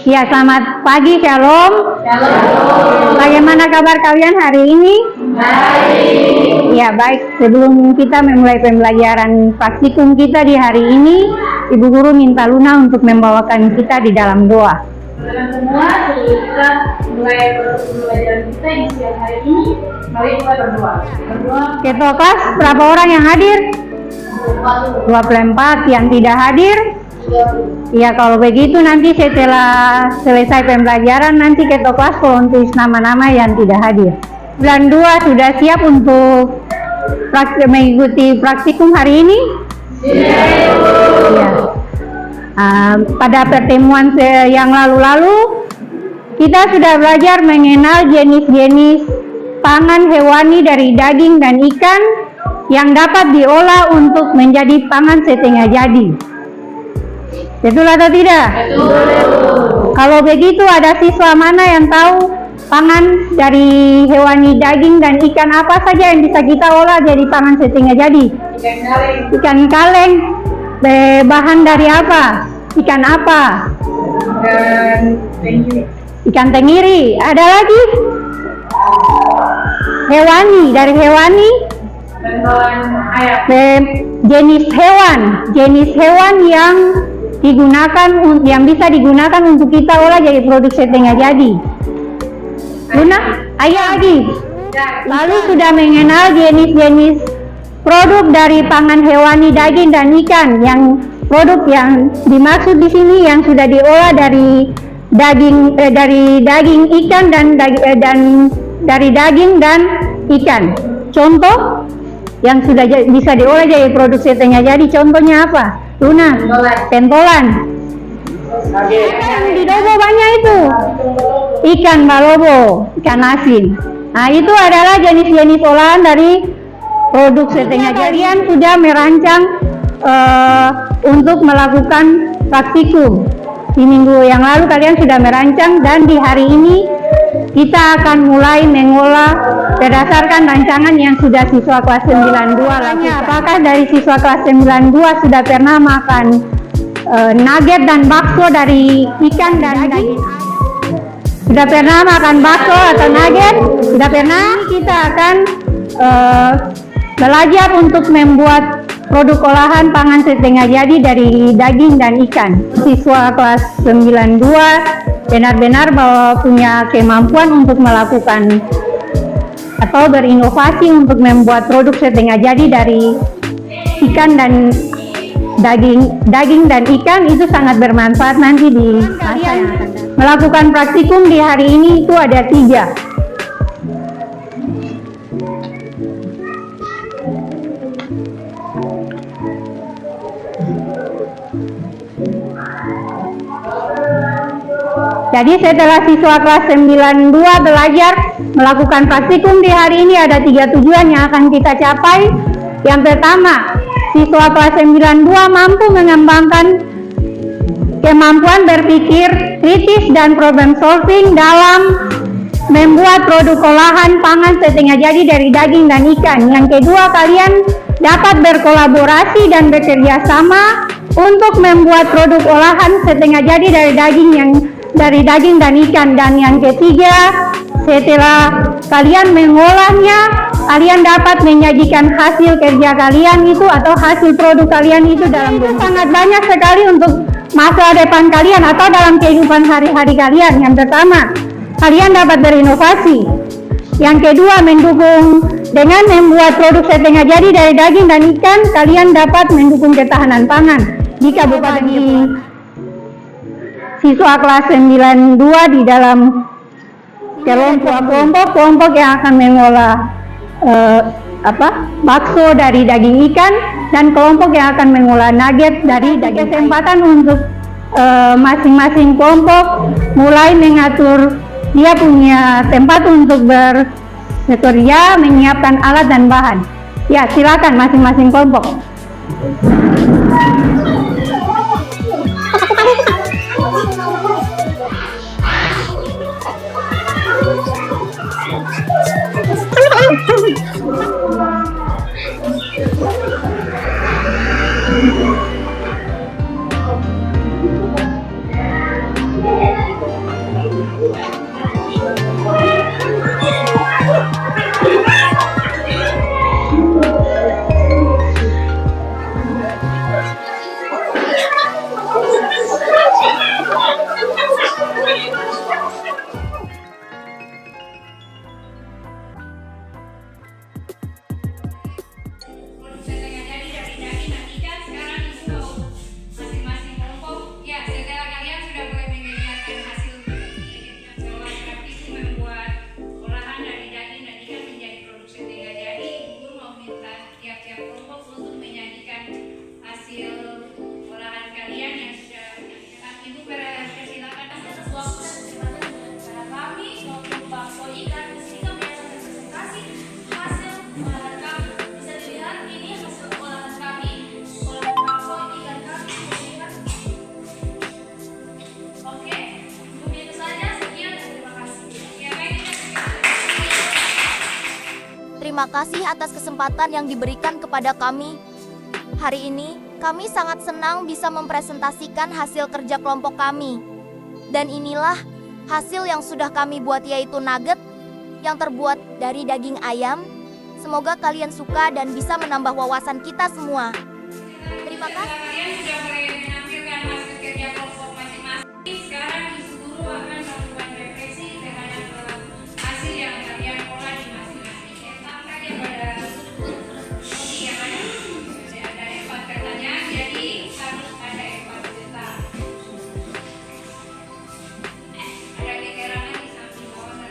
Ya, selamat pagi, Shalom. Bagaimana kabar kalian hari ini? Baik. Ya, baik. Sebelum kita memulai pembelajaran praktikum kita di hari ini, Ibu Guru minta Luna untuk membawakan kita di dalam doa. Teman-teman semua, sebelum kita mulai pembelajaran kita di siang hari ini, mari kita berdoa. Ketua kelas, berapa orang yang hadir? 24. Yang tidak hadir? Ya, kalau begitu nanti setelah selesai pembelajaran nanti ketua kelas tolong tulis nama-nama yang tidak hadir. Bulan 2 sudah siap untuk mengikuti praktikum hari ini? Ya. Pada pertemuan yang lalu-lalu kita sudah belajar mengenal jenis-jenis pangan hewani dari daging dan ikan yang dapat diolah untuk menjadi pangan setengah jadi. Betul atau tidak? Betul. Kalau begitu ada siswa mana yang tahu pangan dari hewani daging dan ikan apa saja yang bisa kita olah jadi pangan setengah jadi? Ikan kaleng. Bahan dari apa? Ikan apa? Ikan tenggiri. Ada lagi? Hewani. Dari hewani? Jenis hewan yang bisa digunakan untuk kita olah jadi produk setengah jadi. Luna, ayo lagi. Lalu sudah mengenal jenis-jenis produk dari pangan hewani daging dan ikan. Yang produk yang dimaksud di sini yang sudah diolah dari daging ikan dan dari daging dan ikan. Contoh yang sudah bisa diolah jadi produk setengah jadi, contohnya apa? Luna, pentolan. Yang di Dobo banyak itu ikan balobo, ikan asin. Nah, itu adalah jenis-jenis olahan dari produk setengah jadi. Kalian sudah merancang untuk melakukan praktikum. Di minggu yang lalu kalian sudah merancang dan di hari ini kita akan mulai mengolah berdasarkan rancangan yang sudah siswa kelas 92 lakukan. Apakah dari siswa kelas 92 sudah pernah makan nugget dan bakso dari ikan dan daging? Sudah pernah makan bakso atau nugget? Sudah pernah? Kita akan belajar untuk membuat produk olahan pangan setengah jadi dari daging dan ikan. Siswa kelas 92 benar-benar punya kemampuan untuk melakukan atau berinovasi untuk membuat produk setengah jadi dari ikan dan daging dan ikan. Itu sangat bermanfaat nanti di masa yang akan datang. Melakukan praktikum di hari ini itu ada 3. Jadi setelah siswa kelas 92 belajar melakukan praktikum di hari ini ada 3 tujuan yang akan kita capai. Yang pertama, siswa kelas 92 mampu mengembangkan kemampuan berpikir kritis dan problem solving dalam membuat produk olahan pangan setengah jadi dari daging dan ikan. Yang kedua, kalian dapat berkolaborasi dan bekerja sama untuk membuat produk olahan setengah jadi dari daging dan ikan. Dan yang ketiga, setelah kalian mengolahnya, kalian dapat menyajikan hasil kerja kalian itu atau hasil produk kalian itu dalam sangat banyak sekali untuk masa depan kalian atau dalam kehidupan hari-hari kalian. Yang pertama, kalian dapat berinovasi. Yang kedua, mendukung dengan membuat produk setengah jadi dari daging dan ikan, kalian dapat mendukung ketahanan pangan. Di Kabupaten siswa kelas 92 di dalam kelompok yang akan mengolah bakso dari daging ikan dan kelompok yang akan mengolah nugget dari daging. Kesempatan untuk masing-masing kelompok mulai mengatur dia punya tempat untuk bekerja, menyiapkan alat dan bahan. Ya, silakan masing-masing kelompok. Terima kasih atas kesempatan yang diberikan kepada kami. Hari ini, kami sangat senang bisa mempresentasikan hasil kerja kelompok kami. Dan inilah hasil yang sudah kami buat, yaitu nugget yang terbuat dari daging ayam. Semoga kalian suka dan bisa menambah wawasan kita semua. Terima kasih. Kalian sudah mulai menampilkan hasil kerja kelompok masing-masing. Sekarang Ibu Guru akan melakukan refleksi terhadap hasil yang kalian olah di masing-masing. Sampaikan pada Oki yang ada 4 pertanyaan, jadi harus ada 4 cerita. Ada kegerangan di samping bawah.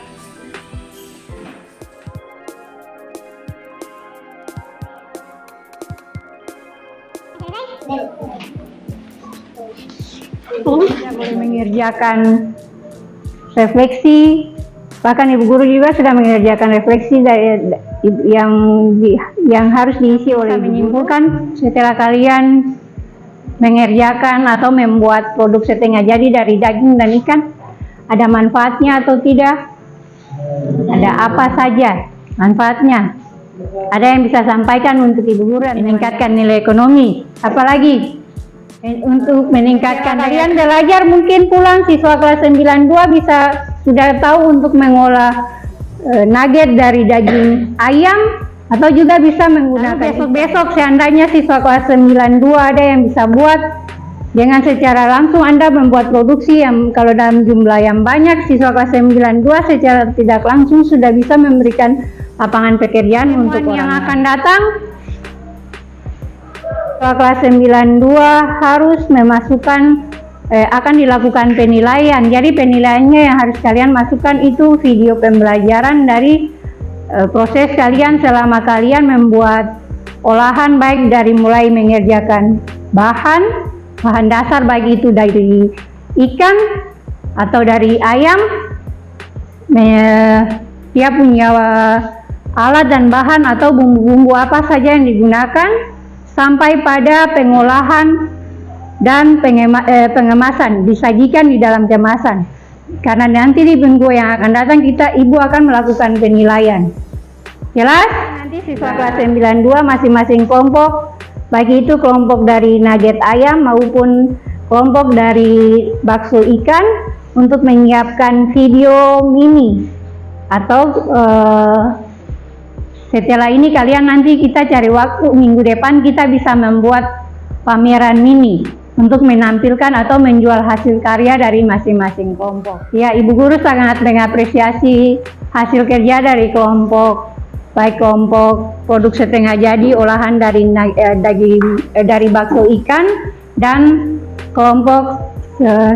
Kita boleh mengerjakan refleksi, bahkan Ibu Guru juga sudah mengerjakan refleksi yang harus diisi oleh Ibu Guru. Menyimpulkan setelah kalian mengerjakan atau membuat produk setengah jadi dari daging dan ikan, ada manfaatnya atau tidak? Ada apa saja manfaatnya? Ada yang bisa sampaikan untuk Ibu Guru meningkatkan nilai ekonomi, apalagi untuk meningkatkan kalian belajar. Mungkin pulang siswa kelas 92 bisa sudah tahu untuk mengolah nugget dari daging ayam, atau juga bisa menggunakan besok-besok seandainya siswa kelas 92 ada yang bisa buat dengan secara langsung. Anda membuat produksi yang kalau dalam jumlah yang banyak, siswa kelas 92 secara tidak langsung sudah bisa memberikan lapangan pekerjaan untuk orang yang akan datang. Siswa kelas 92 harus memasukkan akan dilakukan penilaian. Jadi penilaiannya yang harus kalian masukkan itu video pembelajaran dari proses kalian selama kalian membuat olahan, baik dari mulai mengerjakan bahan dasar, baik itu dari ikan atau dari ayam. Dia punya alat dan bahan atau bumbu-bumbu apa saja yang digunakan, sampai pada pengolahan dan pengemasan, disajikan di dalam kemasan. Karena nanti di minggu yang akan datang Ibu akan melakukan penilaian. Jelas? Nanti siswa kelas 92 masing-masing kelompok, baik itu kelompok dari nugget ayam maupun kelompok dari bakso ikan, untuk menyiapkan video mini atau setelah ini kalian nanti kita cari waktu minggu depan kita bisa membuat pameran mini untuk menampilkan atau menjual hasil karya dari masing-masing kelompok. Ya, Ibu Guru sangat mengapresiasi hasil kerja dari kelompok, baik kelompok produk setengah jadi olahan dari dari bakso ikan, dan kelompok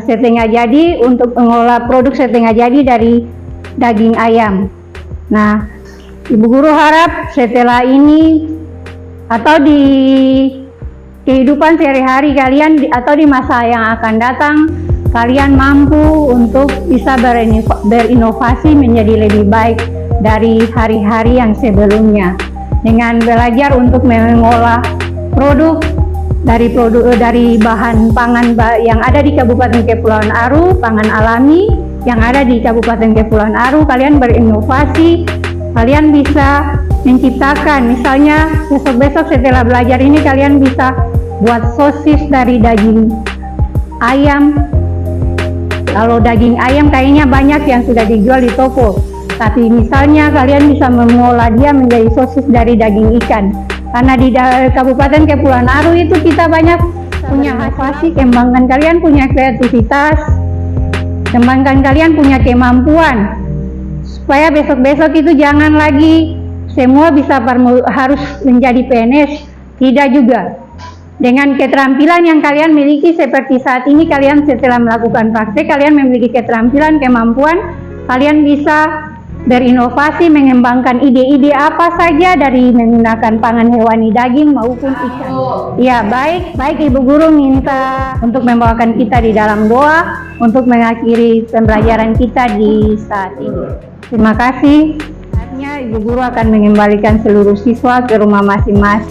setengah jadi untuk mengolah produk setengah jadi dari daging ayam. Nah, Ibu Guru harap setelah ini atau di kehidupan sehari-hari kalian atau di masa yang akan datang, kalian mampu untuk bisa berinovasi menjadi lebih baik dari hari-hari yang sebelumnya, dengan belajar untuk mengolah produk dari bahan pangan yang ada di Kabupaten Kepulauan Aru, pangan alami yang ada di Kabupaten Kepulauan Aru. Kalian berinovasi, kalian bisa menciptakan, misalnya besok-besok setelah belajar ini kalian bisa buat sosis dari daging ayam. Kalau daging ayam kayaknya banyak yang sudah dijual di toko, tapi misalnya kalian bisa mengolah dia menjadi sosis dari daging ikan. Karena di Kabupaten Kepulauan Aru itu kita banyak punya inovasi, kembangkan kalian punya kreativitas, kembangkan kalian punya kemampuan, supaya besok-besok itu jangan lagi semua bisa harus menjadi PNS, tidak juga. Dengan keterampilan yang kalian miliki seperti saat ini, kalian setelah melakukan praktek, kalian memiliki keterampilan, kemampuan, kalian bisa berinovasi, mengembangkan ide-ide apa saja dari menggunakan pangan hewani daging maupun ikan. Ya, baik Ibu Guru minta untuk membawakan kita di dalam doa untuk mengakhiri pembelajaran kita di saat ini. Terima kasih. Saatnya Ibu Guru akan mengembalikan seluruh siswa ke rumah masing-masing.